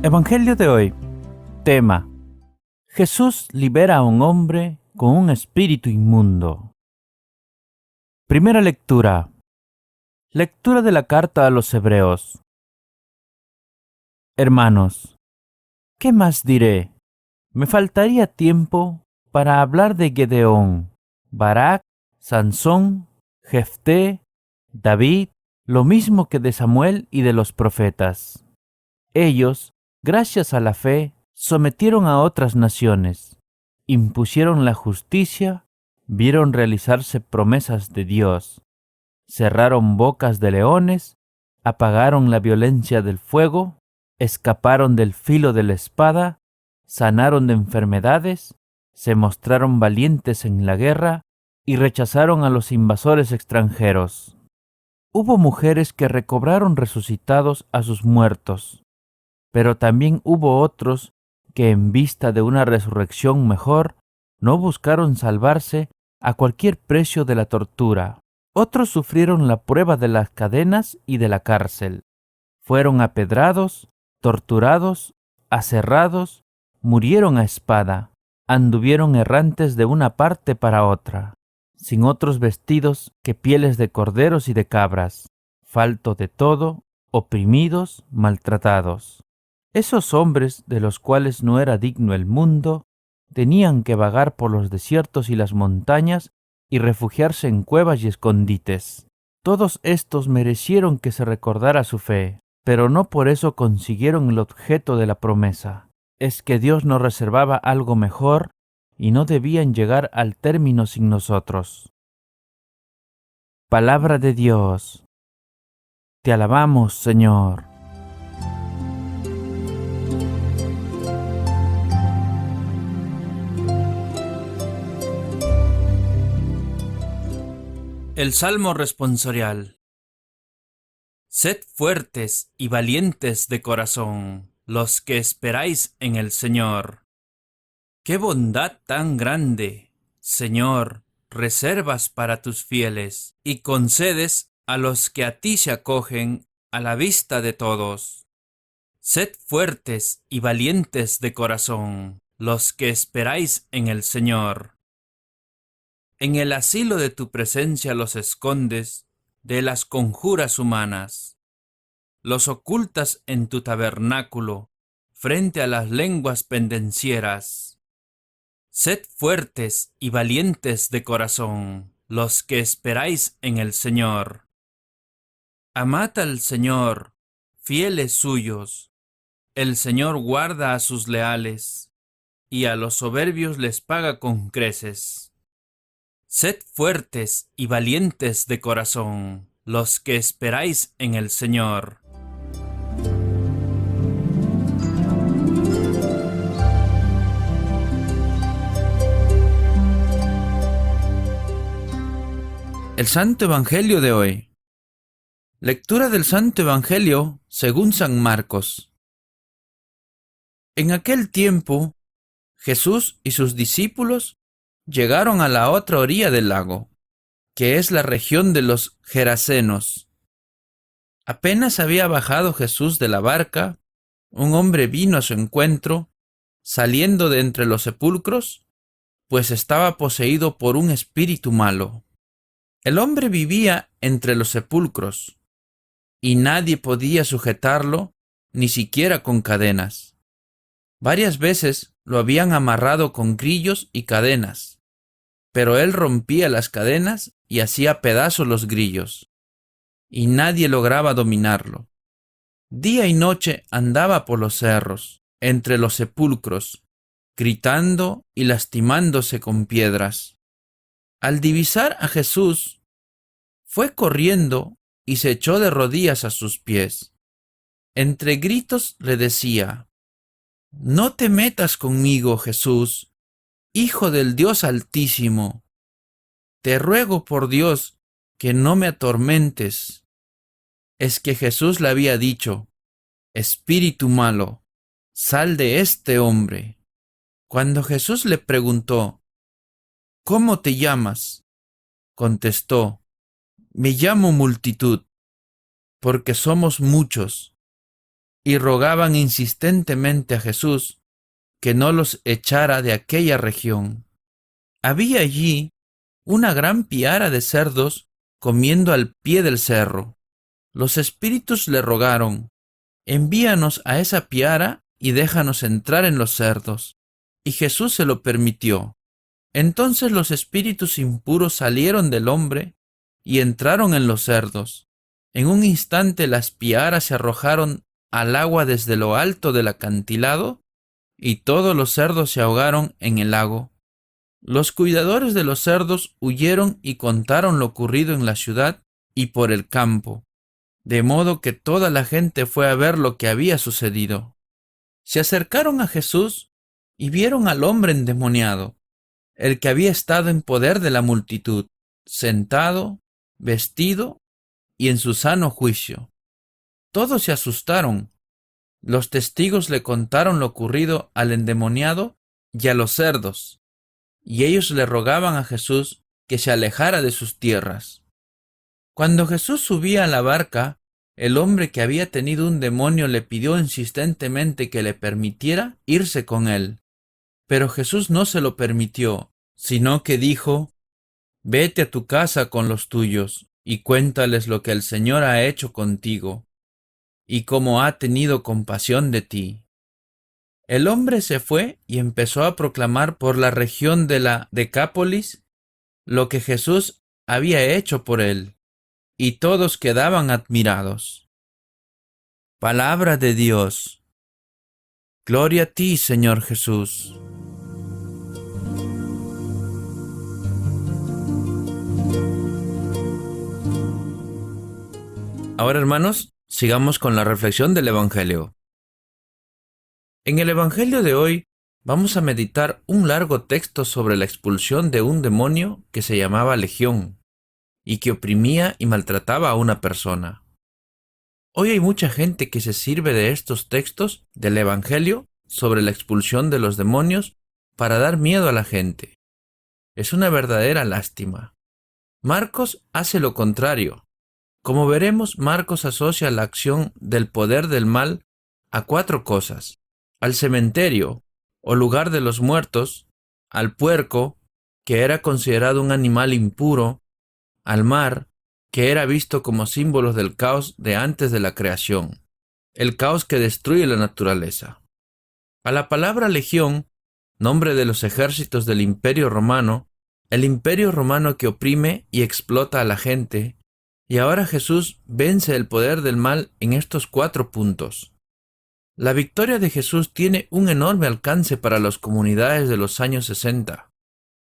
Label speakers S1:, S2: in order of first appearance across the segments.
S1: Evangelio de hoy. Tema: Jesús libera a un hombre con un espíritu inmundo. Primera lectura. Lectura de la carta a los Hebreos. Hermanos, ¿qué más diré? Me faltaría tiempo para hablar de Gedeón, Barak, Sansón, Jefté, David, lo mismo que de Samuel y de los profetas. Ellos, gracias a la fe, sometieron a otras naciones, impusieron la justicia, vieron realizarse promesas de Dios, cerraron bocas de leones, apagaron la violencia del fuego, escaparon del filo de la espada, sanaron de enfermedades, se mostraron valientes en la guerra y rechazaron a los invasores extranjeros. Hubo mujeres que recobraron resucitados a sus muertos, pero también hubo otros que en vista de una resurrección mejor no buscaron salvarse a cualquier precio de la tortura. Otros sufrieron la prueba de las cadenas y de la cárcel. Fueron apedrados, torturados, aserrados, murieron a espada, anduvieron errantes de una parte para otra, sin otros vestidos que pieles de corderos y de cabras, falto de todo, oprimidos, maltratados. Esos hombres, de los cuales no era digno el mundo, tenían que vagar por los desiertos y las montañas y refugiarse en cuevas y escondites. Todos estos merecieron que se recordara su fe, pero no por eso consiguieron el objeto de la promesa. Es que Dios nos reservaba algo mejor y no debían llegar al término sin nosotros. Palabra de Dios. Te alabamos, Señor. El Salmo responsorial. Sed fuertes y valientes de corazón, los que esperáis en el Señor. ¡Qué bondad tan grande, Señor, reservas para tus fieles y concedes a los que a ti se acogen a la vista de todos! Sed fuertes y valientes de corazón, los que esperáis en el Señor. En el asilo de tu presencia los escondes de las conjuras humanas. Los ocultas en tu tabernáculo frente a las lenguas pendencieras. Sed fuertes y valientes de corazón, los que esperáis en el Señor. Amad al Señor, fieles suyos. El Señor guarda a sus leales, y a los soberbios les paga con creces. Sed fuertes y valientes de corazón, los que esperáis en el Señor. El Santo Evangelio de hoy. Lectura del Santo Evangelio según San Marcos. En aquel tiempo, Jesús y sus discípulos llegaron a la otra orilla del lago, que es la región de los Gerasenos. Apenas había bajado Jesús de la barca, un hombre vino a su encuentro, saliendo de entre los sepulcros, pues estaba poseído por un espíritu malo. El hombre vivía entre los sepulcros, y nadie podía sujetarlo, ni siquiera con cadenas. Varias veces lo habían amarrado con grillos y cadenas, pero él rompía las cadenas y hacía pedazos los grillos, y nadie lograba dominarlo. Día y noche andaba por los cerros, entre los sepulcros, gritando y lastimándose con piedras. Al divisar a Jesús, fue corriendo y se echó de rodillas a sus pies. Entre gritos le decía: «No te metas conmigo, Jesús, Hijo del Dios Altísimo. Te ruego por Dios que no me atormentes». Es que Jesús le había dicho: «Espíritu malo, sal de este hombre». Cuando Jesús le preguntó: «¿Cómo te llamas?», contestó: «Me llamo Multitud, porque somos muchos». y rogaban insistentemente a Jesús que no los echara de aquella región. Había allí una gran piara de cerdos comiendo al pie del cerro. Los espíritus le rogaron: envíanos a esa piara y déjanos entrar en los cerdos. Y Jesús se lo permitió. Entonces los espíritus impuros salieron del hombre y entraron en los cerdos. En un instante las piaras se arrojaron al agua desde lo alto del acantilado y todos los cerdos se ahogaron en el lago. Los cuidadores de los cerdos huyeron y contaron lo ocurrido en la ciudad y por el campo, de modo que toda la gente fue a ver lo que había sucedido. Se acercaron a Jesús y vieron al hombre endemoniado, el que había estado en poder de la multitud, sentado, vestido y en su sano juicio. Todos se asustaron. Los testigos le contaron lo ocurrido al endemoniado y a los cerdos, y ellos le rogaban a Jesús que se alejara de sus tierras. Cuando Jesús subía a la barca, el hombre que había tenido un demonio le pidió insistentemente que le permitiera irse con él. Pero Jesús no se lo permitió, sino que dijo: vete a tu casa con los tuyos y cuéntales lo que el Señor ha hecho contigo y cómo ha tenido compasión de ti. El hombre se fue y empezó a proclamar por la región de la Decápolis lo que Jesús había hecho por él, y todos quedaban admirados. Palabra de Dios. Gloria a ti, Señor Jesús. Ahora, hermanos, sigamos con la reflexión del Evangelio. En el Evangelio de hoy vamos a meditar un largo texto sobre la expulsión de un demonio que se llamaba Legión y que oprimía y maltrataba a una persona. Hoy hay mucha gente que se sirve de estos textos del Evangelio sobre la expulsión de los demonios para dar miedo a la gente. Es una verdadera lástima. Marcos hace lo contrario. Como veremos, Marcos asocia la acción del poder del mal a 4 cosas: al cementerio, o lugar de los muertos, al puerco, que era considerado un animal impuro, al mar, que era visto como símbolo del caos de antes de la creación, el caos que destruye la naturaleza. A la palabra legión, nombre de los ejércitos del Imperio Romano, el Imperio Romano que oprime y explota a la gente, y ahora Jesús vence el poder del mal en estos 4 puntos. La victoria de Jesús tiene un enorme alcance para las comunidades de los años 60,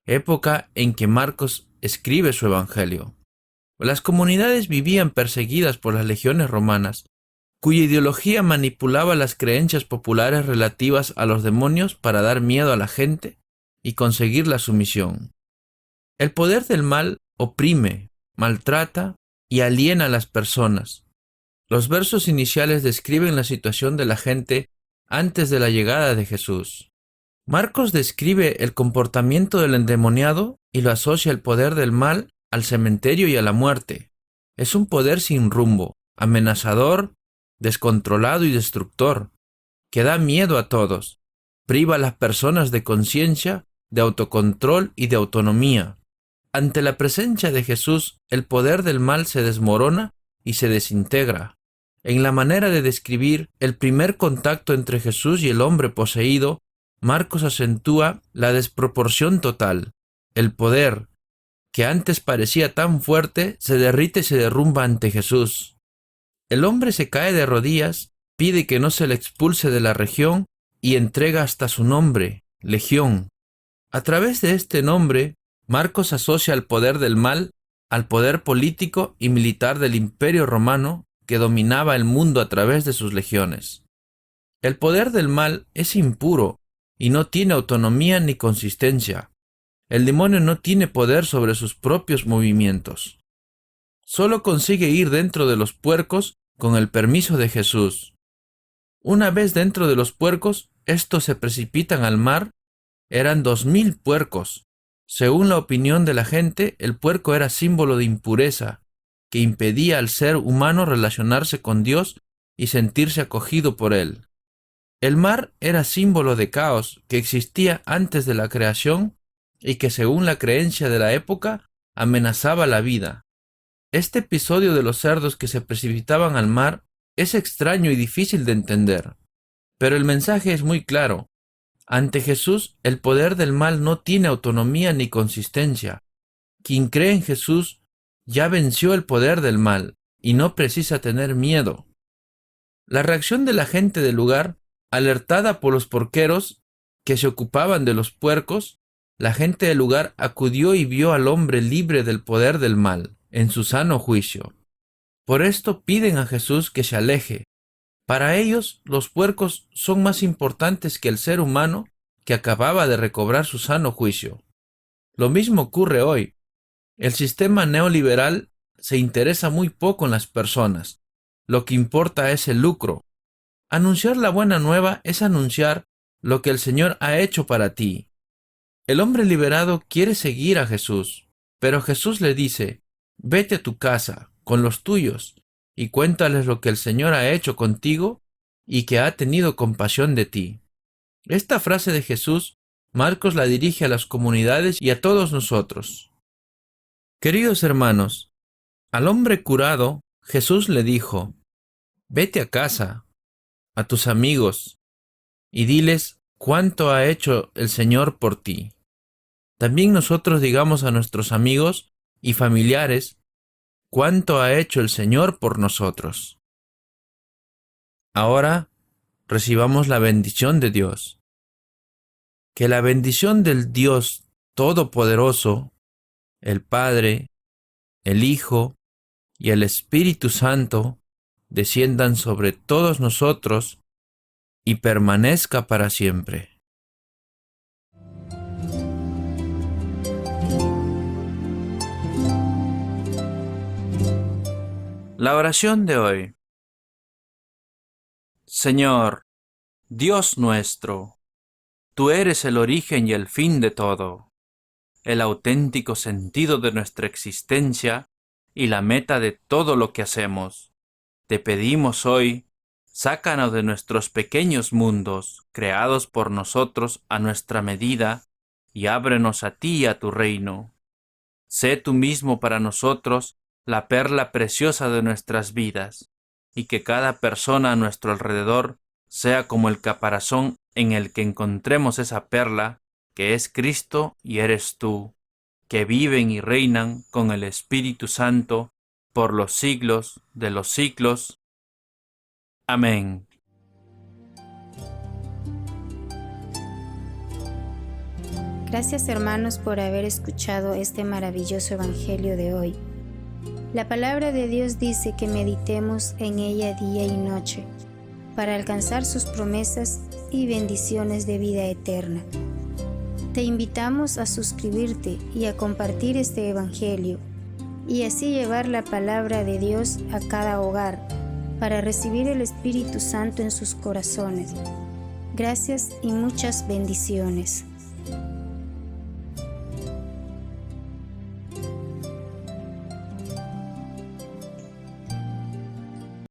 S1: época en que Marcos escribe su evangelio. Las comunidades vivían perseguidas por las legiones romanas, cuya ideología manipulaba las creencias populares relativas a los demonios para dar miedo a la gente y conseguir la sumisión. El poder del mal oprime, maltrata y aliena a las personas. Los versos iniciales describen la situación de la gente antes de la llegada de Jesús. Marcos describe el comportamiento del endemoniado y lo asocia al poder del mal, al cementerio y a la muerte. Es un poder sin rumbo, amenazador, descontrolado y destructor, que da miedo a todos, priva a las personas de conciencia, de autocontrol y de autonomía. Ante la presencia de Jesús, el poder del mal se desmorona y se desintegra. En la manera de describir el primer contacto entre Jesús y el hombre poseído, Marcos acentúa la desproporción total. El poder, que antes parecía tan fuerte, se derrite y se derrumba ante Jesús. El hombre se cae de rodillas, pide que no se le expulse de la región y entrega hasta su nombre, Legión. A través de este nombre, Marcos asocia el poder del mal al poder político y militar del Imperio Romano que dominaba el mundo a través de sus legiones. El poder del mal es impuro y no tiene autonomía ni consistencia. El demonio no tiene poder sobre sus propios movimientos. Solo consigue ir dentro de los puercos con el permiso de Jesús. Una vez dentro de los puercos, estos se precipitan al mar. Eran 2000 puercos. Según la opinión de la gente, el puerco era símbolo de impureza, que impedía al ser humano relacionarse con Dios y sentirse acogido por él. El mar era símbolo de caos que existía antes de la creación y que, según la creencia de la época, amenazaba la vida. Este episodio de los cerdos que se precipitaban al mar es extraño y difícil de entender, pero el mensaje es muy claro. Ante Jesús, el poder del mal no tiene autonomía ni consistencia. Quien cree en Jesús ya venció el poder del mal y no precisa tener miedo. La reacción de la gente del lugar, alertada por los porqueros que se ocupaban de los puercos, la gente del lugar acudió y vio al hombre libre del poder del mal, en su sano juicio. Por esto piden a Jesús que se aleje. Para ellos, los puercos son más importantes que el ser humano que acababa de recobrar su sano juicio. Lo mismo ocurre hoy. El sistema neoliberal se interesa muy poco en las personas. Lo que importa es el lucro. Anunciar la buena nueva es anunciar lo que el Señor ha hecho para ti. El hombre liberado quiere seguir a Jesús, pero Jesús le dice: vete a tu casa con los tuyos y cuéntales lo que el Señor ha hecho contigo y que ha tenido compasión de ti. Esta frase de Jesús, Marcos la dirige a las comunidades y a todos nosotros. Queridos hermanos, al hombre curado, Jesús le dijo: vete a casa, a tus amigos, y diles cuánto ha hecho el Señor por ti. También nosotros digamos a nuestros amigos y familiares cuánto ha hecho el Señor por nosotros. Ahora recibamos la bendición de Dios. Que la bendición del Dios Todopoderoso, el Padre, el Hijo y el Espíritu Santo desciendan sobre todos nosotros y permanezca para siempre. La oración de hoy. Señor, Dios nuestro, tú eres el origen y el fin de todo, el auténtico sentido de nuestra existencia y la meta de todo lo que hacemos. Te pedimos hoy, sácanos de nuestros pequeños mundos, creados por nosotros a nuestra medida, y ábrenos a ti y a tu reino. Sé tú mismo para nosotros la perla preciosa de nuestras vidas, y que cada persona a nuestro alrededor sea como el caparazón en el que encontremos esa perla, que es Cristo y eres tú, que viven y reinan con el Espíritu Santo por los siglos de los siglos. Amén.
S2: Gracias, hermanos, por haber escuchado este maravilloso evangelio de hoy. La palabra de Dios dice que meditemos en ella día y noche para alcanzar sus promesas y bendiciones de vida eterna. Te invitamos a suscribirte y a compartir este evangelio y así llevar la palabra de Dios a cada hogar para recibir el Espíritu Santo en sus corazones. Gracias y muchas bendiciones.